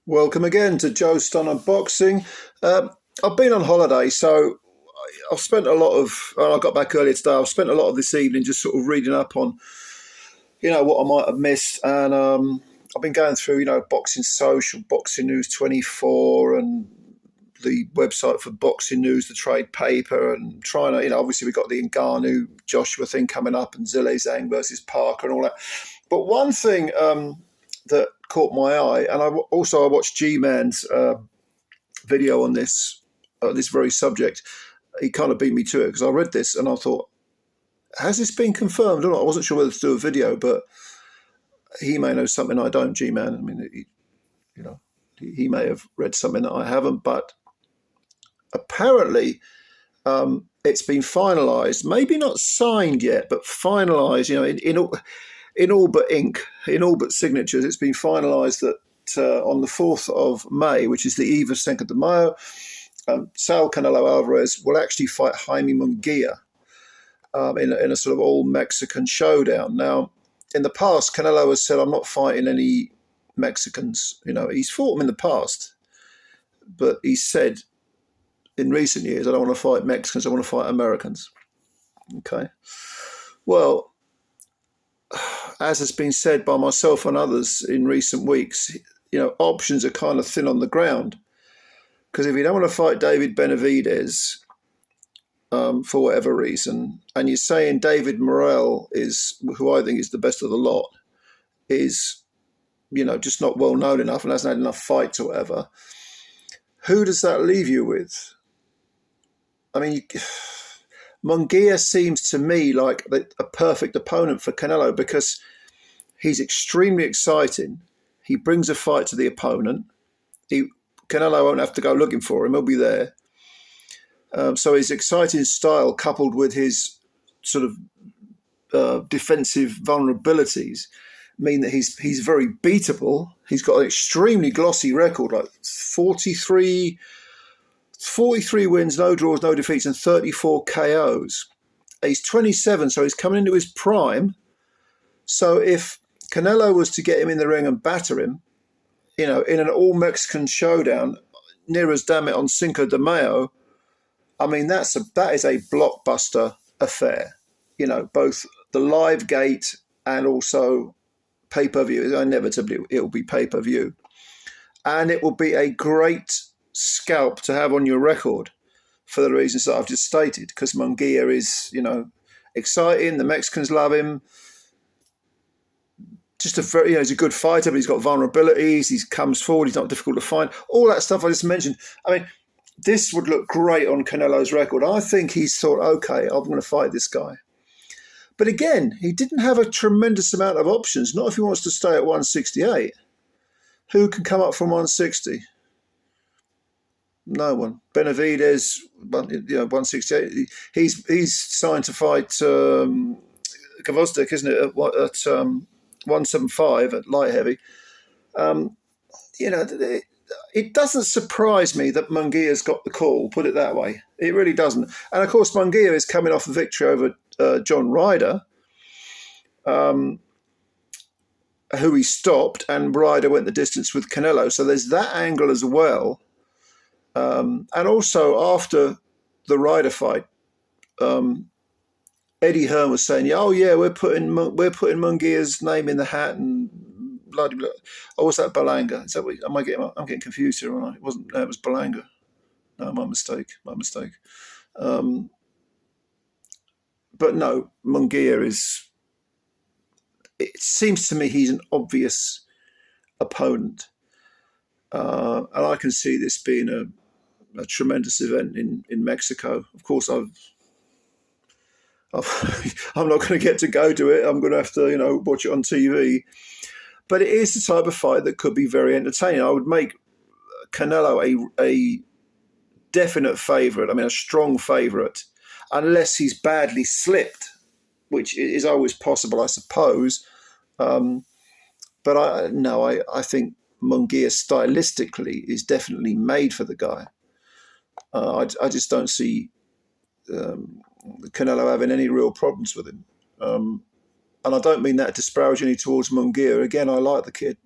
Welcome again to Joe Stun Unboxing. I've been on holiday, so I've spent a lot of. I got back earlier today. I've spent a lot of this evening just sort of reading up on, what I might have missed, and I've been going through, Boxing Social, Boxing News 24, and the website for Boxing News, the trade paper, and trying to, obviously we've got the Ngannou Joshua thing coming up, and Zhilei Zhang versus Parker, and all that. But one thing that caught my eye, and I watched G-Man's video on this very subject. He kind of beat me to it because I read this and I thought, has this been confirmed or not? I wasn't sure whether to do a video, but he may know something I don't. G-Man, I mean, he may have read something that I haven't, but apparently it's been finalised, maybe not signed yet, but finalised. In all but ink, in all but signatures, it's been finalised that on the 4th of May, which is the eve of Cinco de Mayo, SAUL Canelo Alvarez will actually fight Jaime Munguia in a sort of all-Mexican showdown. Now, in the past, Canelo has said, I'm not fighting any Mexicans. He's fought them in the past, but he said in recent years, I don't want to fight Mexicans, I want to fight Americans. Okay. Well, as has been said by myself and others in recent weeks, options are kind of thin on the ground. Because if you don't want to fight David Benavidez for whatever reason, and you're saying David Morrell is, who I think is the best of the lot, is, just not well known enough and hasn't had enough fights or whatever, who does that leave you with? I mean, Munguia seems to me like a perfect opponent for Canelo because he's extremely exciting. He brings a fight to the opponent. Canelo won't have to go looking for him. He'll be there. So his exciting style coupled with his sort of defensive vulnerabilities mean that he's very beatable. He's got an extremely glossy record, like 43 wins, no draws, no defeats, and 34 KOs. He's 27, so he's coming into his prime. So if Canelo was to get him in the ring and batter him, in an all-Mexican showdown, near as damn it on Cinco de Mayo, I mean, that is a blockbuster affair. Both the live gate and also pay-per-view. Inevitably, it will be pay-per-view. And it will be a great scalp to have on your record for the reasons that I've just stated, because Munguia is, exciting. The Mexicans love him. Just he's a good fighter, but he's got vulnerabilities. He comes forward. He's not difficult to find. All that stuff I just mentioned. I mean, this would look great on Canelo's record. I think he's thought, okay, I'm going to fight this guy. But again, he didn't have a tremendous amount of options. Not if he wants to stay at 168. Who can come up from 160? No one. Benavidez, 168. He's signed to fight Gvozdyk, isn't it? At 175 at light heavy. It doesn't surprise me that Munguia's got the call, put it that way. It really doesn't. And of course, Munguia is coming off a victory over John Ryder, who he stopped, and Ryder went the distance with Canelo. So there's that angle as well. And also after the Ryder fight, Eddie Hearn was saying, we're putting Munguia's name in the hat and blah blah. Oh, what's that, Balanga? Is that what? I'm getting confused here, aren't I? It wasn't. No, it was Balanga. No, my mistake. But no, Munguia is. It seems to me he's an obvious opponent, and I can see this being a tremendous event in Mexico. Of course, I'm not going to get to go to it. I'm going to have to, watch it on TV. But it is the type of fight that could be very entertaining. I would make Canelo a definite favourite. I mean, a strong favourite, unless he's badly slipped, which is always possible, I suppose. But I think Munguia stylistically is definitely made for the guy. I just don't see Canelo having any real problems with him. And I don't mean that disparagingly towards Munguia. Again, I like the kid.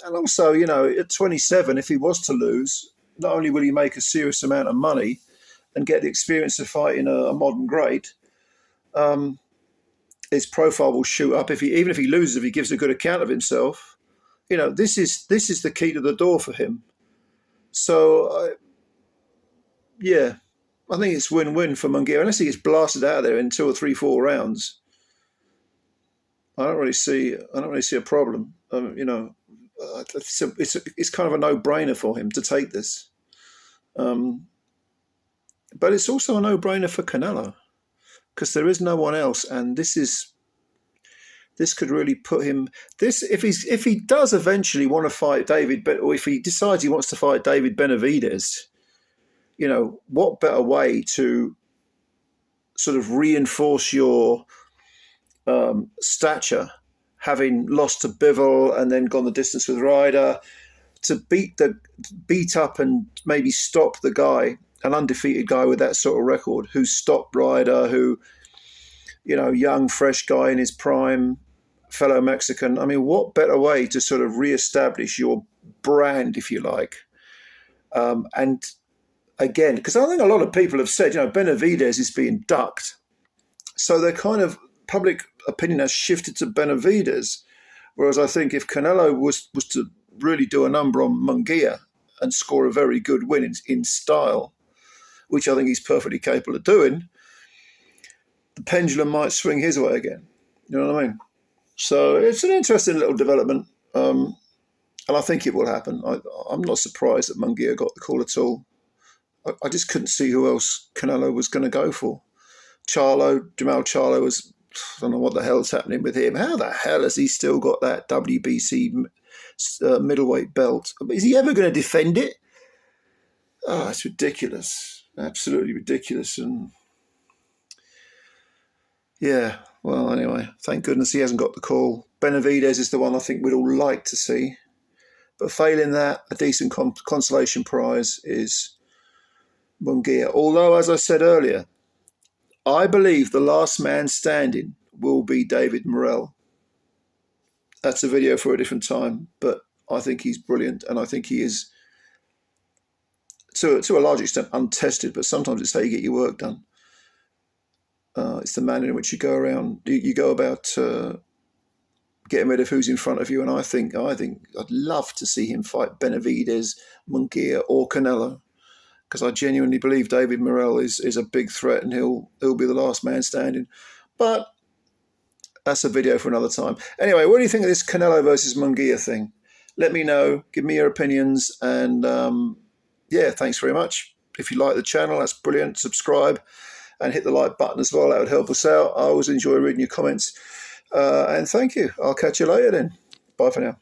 And also, you know, at 27, if he was to lose, not only will he make a serious amount of money and get the experience of fighting a modern great, his profile will shoot up. Even if he loses, if he gives a good account of himself, you know, this is the key to the door for him. So, yeah, I think it's win-win for Munguia. Unless he gets blasted out of there in 2 or 3, 4 rounds, I don't really see a problem. You know, it's kind of a no-brainer for him to take this. But it's also a no-brainer for Canelo because there is no one else, and this could really put him. If he does eventually want to fight David, or if he decides he wants to fight David Benavidez, you know, what better way to sort of reinforce your stature, having lost to Bivol and then gone the distance with Ryder, to beat up and maybe stop the guy, an undefeated guy with that sort of record, who stopped Ryder, who, you know, young, fresh guy in his prime, fellow Mexican. I mean, what better way to sort of reestablish your brand, if you like? And again, because I think a lot of people have said, you know, Benavidez is being ducked. So their kind of public opinion has shifted to Benavidez. Whereas I think if Canelo was to really do a number on Munguia and score a very good win in style, which I think he's perfectly capable of doing, the pendulum might swing his way again. You know what I mean? So it's an interesting little development. And I think it will happen. I'm not surprised that Munguia got the call at all. I just couldn't see who else Canelo was going to go for. Jamal Charlo was, I don't know what the hell's happening with him. How the hell has he still got that WBC middleweight belt? Is he ever going to defend it? Oh, it's ridiculous. Absolutely ridiculous. And yeah, well, anyway, thank goodness he hasn't got the call. Benavidez is the one I think we'd all like to see. But failing that, a decent consolation prize is Munguia. Although, as I said earlier, I believe the last man standing will be David Morrell. That's a video for a different time, but I think he's brilliant, and I think he is, to a large extent, untested, but sometimes it's how you get your work done. It's the manner in which you go around, you go about getting rid of who's in front of you, and I think I'd love to see him fight Benavidez, Munguia, or Canelo, because I genuinely believe David Morrell is a big threat, and he'll be the last man standing. But that's a video for another time. Anyway, what do you think of this Canelo versus Munguia thing? Let me know. Give me your opinions, and yeah, thanks very much. If you like the channel, that's brilliant. Subscribe and hit the like button as well. That would help us out. I always enjoy reading your comments. And thank you. I'll catch you later then. Bye for now.